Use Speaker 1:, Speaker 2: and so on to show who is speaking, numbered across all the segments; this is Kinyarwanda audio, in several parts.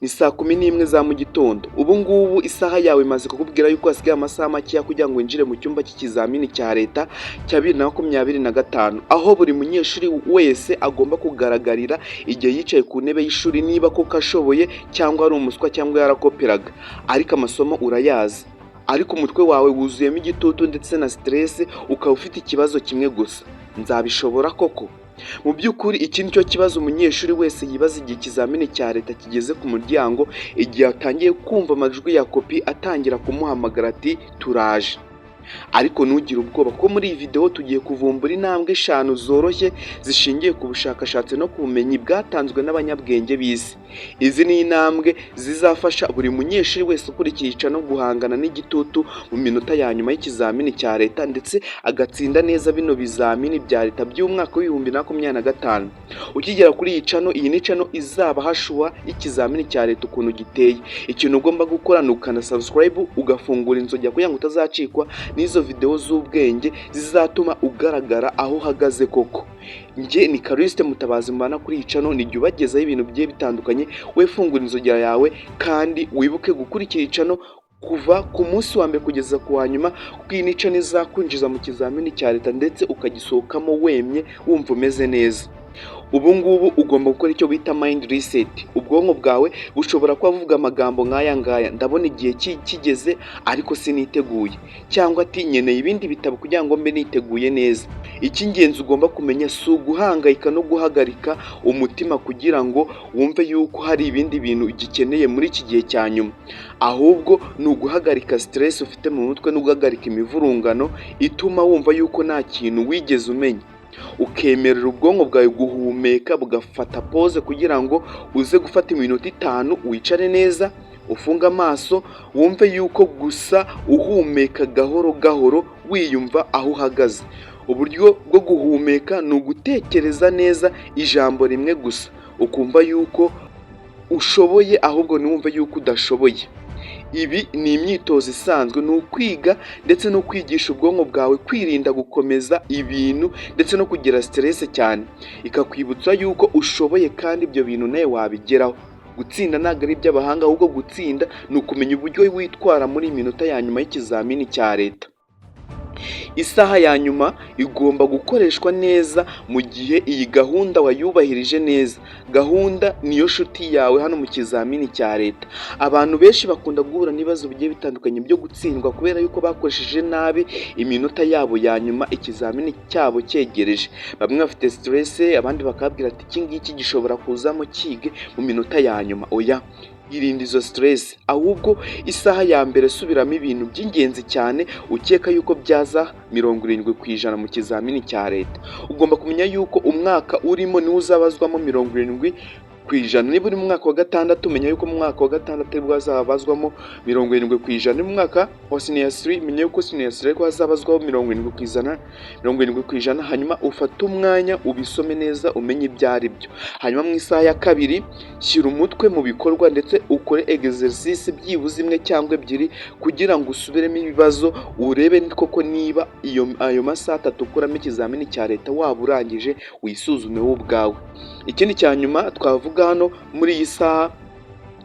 Speaker 1: Ni saa 11 za mu gitondo. Ubu ngubu isaha yawe imaze kukubwira yuko hasigaye amasaha makeya kugira ngo winjire mu cyumba cy'ikizamini cya leta cya 2025, aho buri munyeshuri wese agomba kugaragarira igihe yicaye ku ntebe y'ishuri niba koko ashoboye cyangwa ari umuswa cyangwa yarakoperaga, ariko amasomo urayazi, ariko umutwe wawe wuzuyemo igitutu ndetse na stress, ukaba ufite ikibazo kimwe gusa: nzabishobora koko? Mu by'ukuri iki nicyo kibazo umunyeshuri wese yibaza igihe ikizamini cya leta kigeze ku muryango, igihe atangiye kumva amajwi ya kopi atangira kumuhamagara ati turaje. Ariko ntugire ubwoba ko muri iyi video tugiye kuvumbura intambwe 5 zoroshye zishingiye ku bushakashatsi no ku bumenyi bwatanzwe n'abanyabwenge b'isi. Izi ni intambwe zizafasha buri munyeshuri wese ukurikiye no guhangana n'igitutu mu minota ya nyuma y'ikizamini cya leta, ndetse agatsinda neza bino bizamini bya leta by'umwaka w'2025. Ukigera kuri iyi channel, iyi ni channel izaba hashua y'ikizamini cya leta ukuntu giteye. Ikintu ugomba gukora ni ukanda subscribe, ugafungura inzogera kugira ngo utazacikwa n'izo video z'ubwenge zizatuma ugaragara aho uhagaze koko. Nge ni Kariste Mutabazi mbana kuri iyi channel, nijye ubagezaho ibintu bigiye bitandukanye. We fungura inzogera yawe kandi wibuke gukurikira iyi channel kuva ku munsi wa mbere kugeza ku wa nyuma, kuko iyi ni channel izakwinjiza mu kizamini cya leta ndetse ukagisohokamo wemye wumva umeze neza. Ubu ngubu ugomba gukora icyo bita mind reset. Ubwonko bwawe bushobora kuba buvuga amagambo nk'aya ngaya: ndabona igihe kigeze ariko siniteguye, cyangwa ati nkeneye ibindi bitabo kugira ngo mbe niteguye neza. Icy'ingenzi ugomba kumenya si uguhangayika no guhagarika umutima kugira ngo wumve yuko hari ibindi bintu ugikeneye muri iki gihe cya nyuma, ahubwo ni uguhagarika stress ufite mu mutwe no guhagarika imivurungano ituma wumva yuko nta kintu wigeze umenya, ukemerera ubwonko bwawe guhumeka bugafata pause kugira ngo uze gufata iminota 5 wicare neza, ufunga amaso, wumve yuko gusa uhumeka gahoro gahoro wiyumva aho uhagaze. Uburyo bwo guhumeka ni ugutekereza neza ijambo rimwe gusa, ukumva yuko ushoboye ahubwo ntiwumve yuko udashoboye. Ibi ni imyitozo isanzwe, ni ukwiga ndetse no kwigisha ubwonko bwawe kwirinda gukomeza ibintu ndetse no kugira stress cyane, ikakwibutsa yuko ushoboye kandi ibyo bintu nawe wabigeraho. Gutsinda ntabwo ari iby'abahanga, ahubwo gutsinda ni ukumenya uburyo witwara muri minota ya nyuma y'ikizamini cya leta. Isaha ya nyuma igomba gukoreshwa neza mu gihe iyi gahunda wayubahirije neza. Gahunda niyo shuti yawe hano mu kizamini cya leta. Abantu benshi bakunda guhura n'ibibazo bigiye bitandukanye byo gutsindwa kubera yuko bakoresheje nabi iminota yabo ya nyuma ikizamini cyabo cyegereje. Bamwe bafite stress, abandi bakabwira ati iki ngiki gishobora kuzamo kige mu minota ya nyuma. Oya, irinde izo stress, ahubwo isaha ya mbere subiramo ibintu by'ingenzi cyane ukeka yuko byaza 70% mu kizamini cya leta. Ugomba kumenya yuko umwaka urimo niwo uzabazwamo 70%. Niba uri mu mwaka wa gatandatu, menya yuko mu mwaka wa gatandatu aribwo hazabazwamo 70%. Ni mu mwaka wa senior 3, menya yuko senior 3 ariko hazabazwaho 70%. Hanyuma ufate umwanya ubisome neza umenye ibyo ari byo. Hanyuma mu isaha ya kabiri shyira umutwe mu bikorwa ndetse ukore exercice byibuze 1 cyangwa 2 kugira ngo usubiremo ibibazo, urebe koko niba ayo masaha 3 ukuramo ikizamini cya leta waba urangije, wisuzume wowe ubwawe. Ikindi cya nyuma twavuga hano muri iyi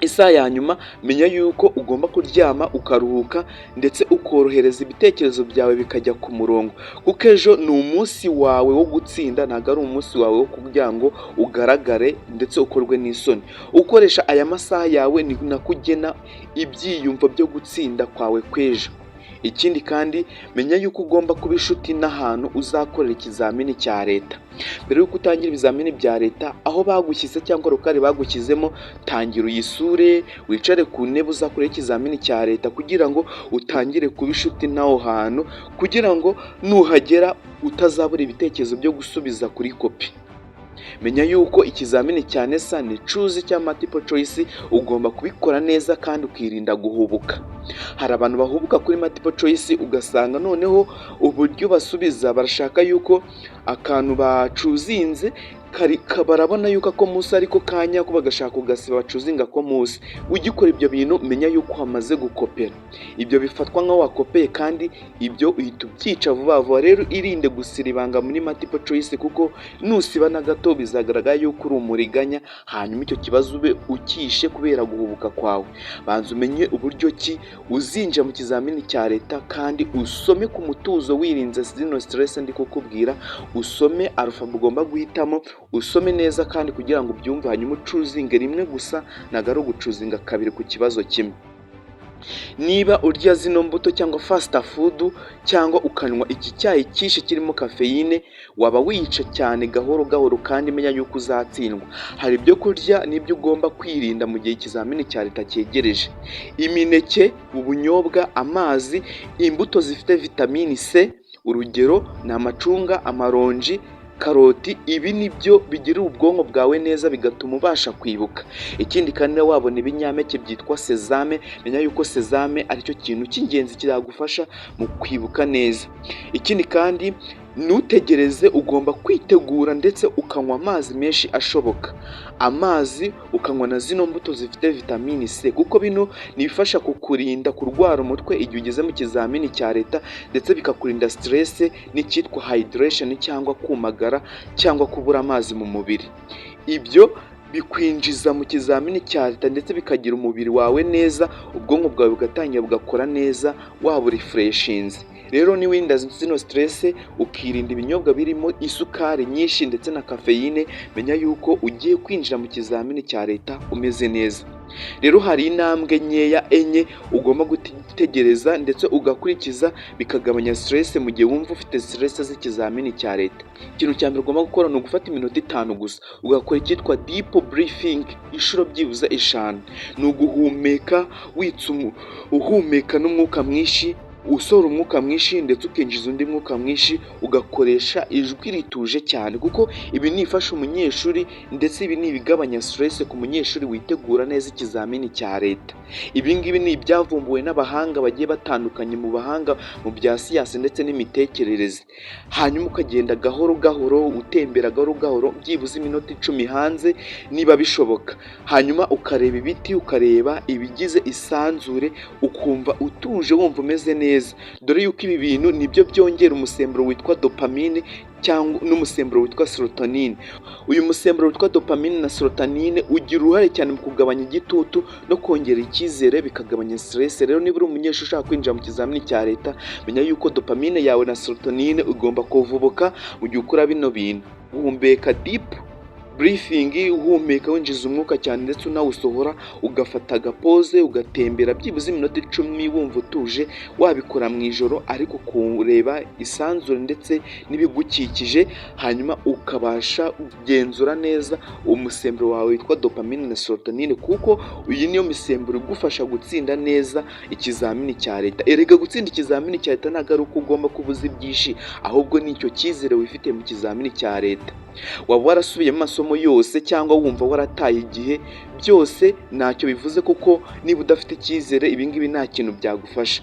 Speaker 1: isaha ya nyuma, menya yuko ugomba kuryama ukaruhuka ndetse ukorohereza ibitekerezo byawe bikajya ku murongo, kuko ejo ni umunsi wawe wo gutsinda, ntabwo ari umunsi wawe wo kugira ngo ugaragare ndetse ukorwe n'isoni. Ukoresha aya masaha yawe ni nakugena ibyiyumvo byo gutsinda kwawe kw'ejo. Ikindi kandi menya yuko ugomba kuba inshuti n'ahantu uzakorera ikizamini cya leta. Mbere yuko utangira ibizamini bya leta, aho bagushyize cyangwa rukari bagushyizemo, tangira uyisure, wicare ku ntebe uzakorera ikizamini cya leta kugira ngo utangire kuba inshuti n'aho hantu, kugira ngo nuhagera utazabura ibitekerezo byo gusubiza kuri kopi. Menya yuko ikizamini cya NESA ni choose cya multiple choice, ugomba kubikora neza kandi ukirinda guhubuka. Hari abantu bahubuka kuri multiple choice, ugasanga noneho uburyo basubiza barashaka yuko akantu bacuzinze barabona yuko ako munsi ariko kanya ko bagashaka kugasiba bacuzinga ko munsi. Ugikora ibyo bintu menya yuko wamaze gukopera. Ibyo bifatwa nka wakopeye kandi ibyo uhita ubyica vuba vuba. Rero irinde gusira ibanga muri multiple choice kuko nusiba na gato bizagaragara yuko uri umuriganya, hanyuma icyo kibazo ube ukishe kubera guhubuka kwawe. Banza umenye uburyo ki uzinjira mu kizamini cya leta kandi usome ku mutuzo wirinze zino stress ndi kukubwira. Usome alphabet ugomba guhitamo, usome neza kandi kugira ngo ubyumve, hanyuma ucuzinge rimwe gusa nagaro gucuzinga kabiri ku kibazo kimwe. Niba urya zino mbuto cyangwa fast food cyangwa ukanywa iki cyayi cyinshi kirimo kafeine, waba wica cyane gahoro gahoro kandi menya yuko uzatsindwa. Hari ibyo kurya n'ibyo ugomba kwirinda mu gihe ikizamini cya leta cyegereje: imineke, ubunyobwa, amazi, imbuto zifite vitamini C, urugero ni amacunga, amaronji, karoti. Ibi nibyo bigira ubwonko bwawe neza bigatuma ubasha kwibuka. Ikindi kandi wabona ibinyampeke byitwa sezame, menya yuko sezame aricyo kintu cy'ingenzi kiragufasha mu kwibuka neza. Ikindi kandi nutegereze, ugomba kwitegura ndetse ukanywa amazi menshi ashoboka. Amazi ukanywa na zino mbuto zifite vitamini C kuko bino nibifasha kukurinda kurwara umutwe igihe ugeze mu kizamini cya leta, ndetse bikakurinda stress n'icyitwa hydration cyangwa kumagara cyangwa kubura amazi mu mubiri. Ibyo bikwinjiza mu kizamini cya leta ndetse bikagira umubiri wawe neza, ubwonko bwawe bugatangira bugakora neza, waba refreshinze. Rero niwinda zino stress ukirinda ibinyobwa birimo isukari nyinshi ndetse na kafeine, menya yuko ugiye kwinjira mu kizamini cya leta umeze neza. Rero hari intambwe nkeya enye ugomba gutegereza ndetse ugakurikiza bikagabanya stress mu gihe wumva ufite stress z'ikizamini cya leta. Ikintu cya mbere ugomba gukora ni ugufata iminota 5 gusa ugakora icyitwa deep breathing inshuro byibuze 5. Ni uguhumeka uhumeka n'umwuka mwinshi, usohora umwuka mwinshi ndetse ukinjiza undi mwuka mwinshi, ugakoresha ijwi rituje cyane kuko ibi nifasha umunyeshuri ndetse ibi ni ibigabanya stress ku munyeshuri witegura neza ikizamini cya leta. Ibi ngibi ni ibyavumbuwe n'abahanga bagiye batandukanye mu bahanga mu bya siyansi ndetse n'imitekerereze. Hanyuma ukagenda gahoro gahoro utembera gahoro gahoro byibuze iminota 10 hanze niba bishoboka. Hanyuma ukareba ibiti, ukareba ibigize isanzure, ukumva utuje wumva umeze neza. Dore yuko ibi bintu nibyo byongera umusemburo witwa dopamine cyangwa n'umusemburo witwa serotonin. Uyu musemburo witwa dopamine na serotonin ugira uruhare cyane mu kugabanya igitutu no kongera icyizere, bikagabanya stress. Rero niba uri umunyeshuri ushaka kwinjira mu kizamini cya leta, menya yuko dopamine yawe na serotonin ugomba kuvubuka mu gihe ukora bino bintu. Guhumeka deep breathing, uhumeka winjiza umwuka cyane ndetse unawusohora, ugafata agapoze ugatembera byibuze iminota 10 wumva utuje. Wabikora mu ijoro ariko kureba isanzure ndetse n'ibigukikije, hanyuma ukabasha kugenzura neza umusemburo wawe witwa dopamine na serotonin kuko iyi niyo misemburo igufasha gutsinda neza ikizamini cya leta. Erega gutsinda ikizamini cya leta ntabwo ari uko ugomba kubuza ibyinshi, ahubwo nicyo cyizere wifite mu kizamini cya leta. Waba warasubiye amasomo yose cyangwa wumva warataye igihe, byose ntacyo bivuze kuko niba udafite icyizere ibi ngibi nta kintu byagufasha.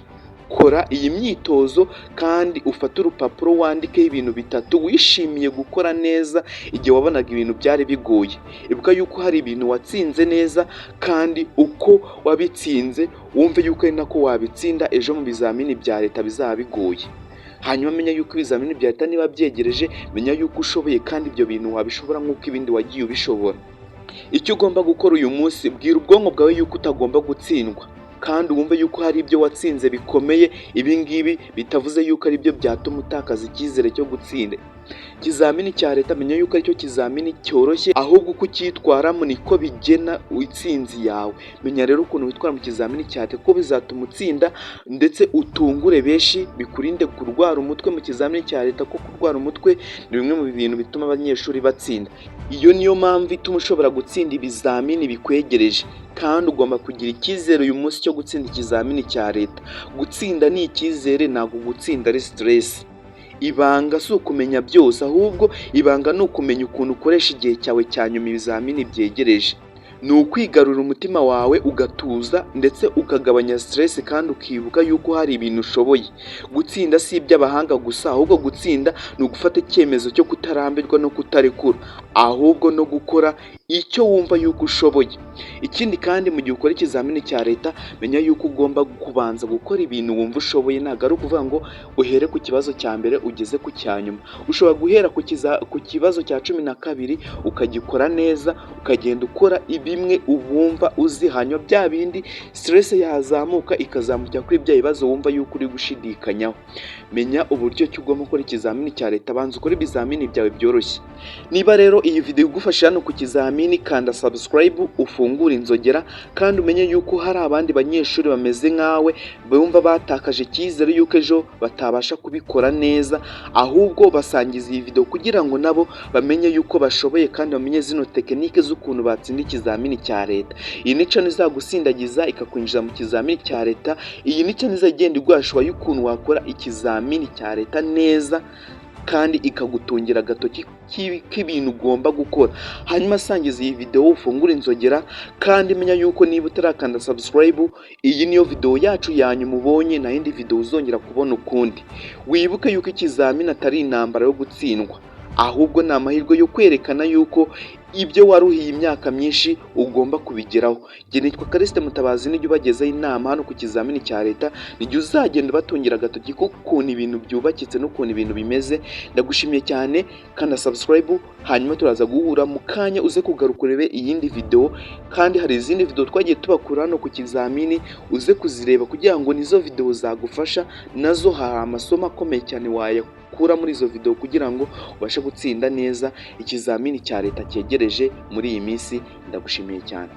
Speaker 1: Kora iyi myitozo kandi ufate urupapuro wandikeho ibintu 3 wishimiye gukora neza igihe wabonaga ibintu byari bigoye. Ibuka yuko hari ibintu watsinze neza kandi uko wabitsinze wumve yuko ari nako wabitsinda ejo mu bizamini bya leta bizaba bigoye. Hanyuma menya yuko ibizamini bya leta niba byegereje, menya yuko ushoboye kandi ibyo bintu wabishobora nk'uko ibindi wagiye ubishobora. Icyo ugomba gukora uyu munsi, bwira ubwonko bwawe yuko utagomba gutsindwa kandi wumve yuko hari ibyo watsinze bikomeye. Ibi ngibi bitavuze yuko ari byo byatuma utakaza icyizere cyo gutsinda ikizamini cya leta. Menya yuko aricyo kizamini cyoroshye, ahubwo uko ucyitwaramo niko bigena intsinzi yawe. Menya rero ukuntu witwara mu kizamini cya leta ko bizatuma utsinda ndetse utungure benshi, bikurinde kurwara umutwe mu kizamini cya leta, ko kurwara umutwe ni bimwe mu bintu bituma abanyeshuri batsinda. Iyo niyo mpamvu ituma ushobora gutsinda ibizamini bikwegereje kandi ugomba kugira icyizere uyu munsi cyo gutsinda ikizamini cya leta. Gutsinda ni icyizere, ntabwo gutsinda ari stress. Ibanga si ukumenya byose, ahubwo ibanga ni ukumenya ukuntu ukoresha igihe cyawe cya nyuma ibizamini byegereje. ni ukwigarura umutima wawe ugatuza ndetse ukagabanya stress kandi ukibuka yuko hari ibintu ushoboye. Gutsinda si iby'abahanga gusa, ahubwo gutsinda ni ugufata icyemezo cyo kutarambirwa no kutarekura, ahubwo no gukora icyo wumva yuko ushoboye. Ikindi kandi mu gihe ukora ikizamini cya leta, menya yuko ugomba kubanza gukora ibintu wumva ushoboye, ntabwo ari ukuvuga ngo uhere ku kibazo cya mbere ugeze ku cya nyuma. Ushobora guhera ku kibazo cya 12 ukagikora neza, ukagenda ukora bimwe wumva uzi, hanyuma bya bindi stress yazamuka ikazamukira kuri bya bibazo wumva yuko uri gushidikanyaho. Menya uburyo ki ugomba gukora ikizamini cya leta, banza ukore ibizamini byawe byoroshye. Niba rero iyi video igufasha hano ku kizamini, kanda subscribe, ufungure inzogera, kandi umenye yuko hari abandi banyeshuri bameze nkawe bumva batakaje icyizere yuko ejo batabasha kubikora neza, ahubwo basangiza iyi video kugira ngo nabo bamenye yuko bashoboye kandi bamenye zino tekinike z'ukuntu batsinda ikizamini cya leta. Iyi ni channel izagusindagiza ikakwinjiza mu kizamini cya leta. Iyi ni channel izagenda igwashwa y'ukuntu wakora ikizamini cya leta neza kandi ikagutungira agatoki k'ibintu ugomba gukora. Hanyuma sangiza iyi video, ufungure inzogera, kandi menya yuko niba utarakanda subscribe, iyi niyo video yacu yanyuma ubonye, nta yindi video uzongera kubona ukundi. Wibuke yuko ikizamini atari intambara yo gutsindwa, ahubwo ni amahirwe yo kwerekana yuko ibyo waruhiye imyaka myinshi ugomba kubigeraho. Jye nitwa Callixte Mutabazi, nijye ubagezaho inama hano ku kizamini cya leta, nijye uzagenda batungira agatoki k'ukuntu ibintu byubakitse n'ukuntu ibintu bimeze. Ndagushimiye cyane, kandi subscribe, hanyuma turaza guhura mu kanya uze kugaruka urebe iyindi video, kandi hari izindi video twagiye tubakura hano ku kizamini, uze kuzireba kugira ngo nizo video zagufasha, nazo hari amasomo akomeye cyane kura muri izo video kugira ngo ubashe gutsinda neza ikizamini cya leta cyegereje muri iyi minsi. Ndagushimiye cyane.